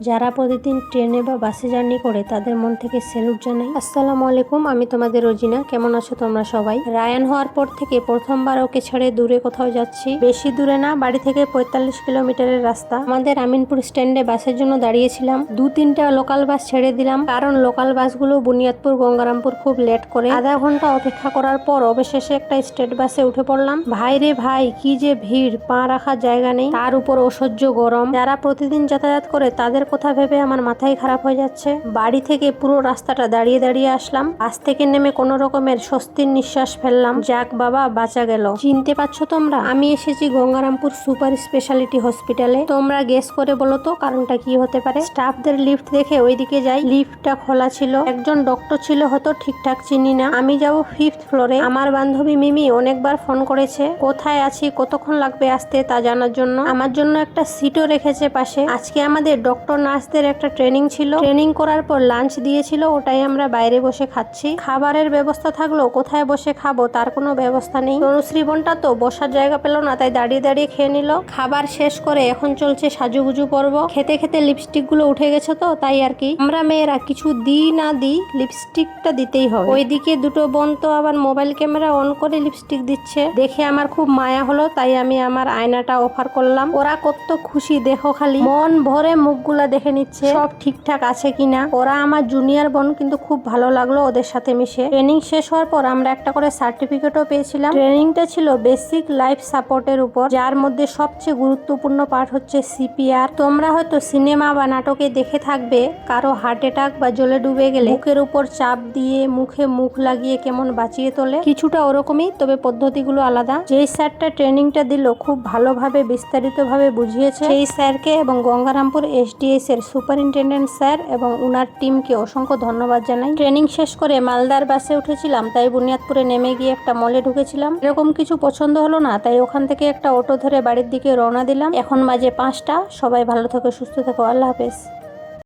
যারা প্রতিদিন ট্রেনে বা বাসে জার্নি করে তাদের মন থেকে স্যালুট জানাই। আসসালামু আলাইকুম, আমি তোমাদের রোজিনা। কেমন আছো তোমরা সবাই? রায়ান হওয়ার পর থেকে প্রথমবার ওকে ছেড়ে দূরে কোথাও যাচ্ছি। বেশি দূরে না, বাড়ি থেকে 45 কিলোমিটারের রাস্তা। আমাদের আমিনপুর স্ট্যান্ডে বাসের জন্য দাঁড়িয়েছিলাম। 2-3টা লোকাল বাস ছেড়ে দিলাম, কারণ লোকাল বাসগুলো বুনিয়াদপুর গঙ্গারামপুর খুব লেট করে। আধা ঘন্টা অপেক্ষা করার পর অবশেষে একটা স্টেট বাসে উঠে পড়লাম। ভাই রে ভাই, কি যে ভিড়, পা রাখার জায়গা নেই, তার উপর অসহ্য গরম। যারা প্রতিদিন যাতায়াত করে তাদের কথা ভেবে আমার মাথায় খারাপ হয়ে যাচ্ছে। বাড়ি থেকে পুরো রাস্তাটা দাঁড়িয়ে দাঁড়িয়ে আসলাম। বাস থেকে নেমে কোনো রকমের স্বস্তির নিঃশ্বাস ফেললাম। যাক বাবা, বাঁচা গেল। চিনতে পারছো তোমরা? আমি এসেছি গঙ্গারামপুর সুপার স্পেশালিটি হসপিটালে। তোমরা গেস করে বলো তো কারণটা কি হতে পারে? স্টাফদের লিফট দেখে ওইদিকে যাই, লিফটটা খোলা ছিল। একজন ডক্টর ছিল, হয়তো ঠিকঠাক চিনি না। আমি যাব 5th ফ্লোরে। আমার বান্ধবী মিমি অনেকবার ফোন করেছে কোথায় আছি, কতক্ষণ লাগবে আসতে তা জানার জন্য। আমার জন্য একটা সিটও রেখেছে পাশে। আজকে আমাদের ডক্টর নার্সদের একটা ট্রেনিং ছিল। ট্রেনিং করার পর লাঞ্চ দিয়েছিল, ওটাই আমরা বাইরে বসে খাচ্ছি। খাবারের ব্যবস্থা থাকলো, কোথায় বসে খাবো তার কোনো ব্যবস্থা নেই। তনুশ্রী বোনটা তো বসার জায়গা পেল না, তাই দাঁড়িয়ে দাঁড়িয়ে খেয়ে নিল। খাবার শেষ করে এখন চলছে সাজুগুজু পর্ব। খেতে খেতে লিপস্টিক গুলো উঠে গেছে, তো তাই আর কি। আমরা মেয়েরা কিছু দিই না দিই, লিপস্টিকটা দিতেই হবে। ওইদিকে দুটো বোন তো আবার মোবাইল ক্যামেরা অন করে লিপস্টিক দিচ্ছে, দেখে আমার খুব মায়া হলো, তাই আমি আমার আয়নাটা অফার করলাম। ওরা কত খুশি দেখো, খালি মন ভরে মুখগুলা দেখে নিচ্ছে সব ঠিকঠাক আছে কিনা। ওরা আমার জুনিয়র বোন, কিন্তু খুব ভালো লাগলো ওদের সাথে মিশে। ট্রেনিং শেষ হওয়ার পর আমরা একটা করে সার্টিফিকেটও পেয়েছিলাম। ট্রেনিংটা ছিল বেসিক লাইফ সাপোর্টের উপর, যার মধ্যে সবচেয়ে গুরুত্বপূর্ণ পার্ট হচ্ছে সিপিআর। তোমরা হয়তো সিনেমা বা নাটকে দেখে থাকবে, কারো হার্ট অ্যাটাক বা জলে ডুবে গেলে বুকের উপর চাপ দিয়ে মুখে মুখ লাগিয়ে কেমন বাঁচিয়ে তোলে, কিছুটা ওরকমই, তবে পদ্ধতিগুলো আলাদা। যেই স্যারটা ট্রেনিংটা দিল খুব ভালোভাবে বিস্তারিতভাবে বুঝিয়েছে। সেই স্যারকে এবং গঙ্গারামপুর এসডিএস এর সুপারিনটেন্ডেন্ট স্যার এবং উনার টিমকে অসংখ্য ধন্যবাদ জানাই। ট্রেনিং শেষ করে মালদার বাসে উঠেছিলাম, তাই বুনিয়াদপুরে নেমে গিয়ে একটা মলে ঢুকেছিলাম। এরকম কিছু পছন্দ হলো না, তাই ওখান থেকে একটা অটো ধরে বাড়ির দিকে রওনা দিলাম। এখন বাজে 5টা। সবাই ভালো থেকো, সুস্থ থেকো, আল্লাহ হাফেজ।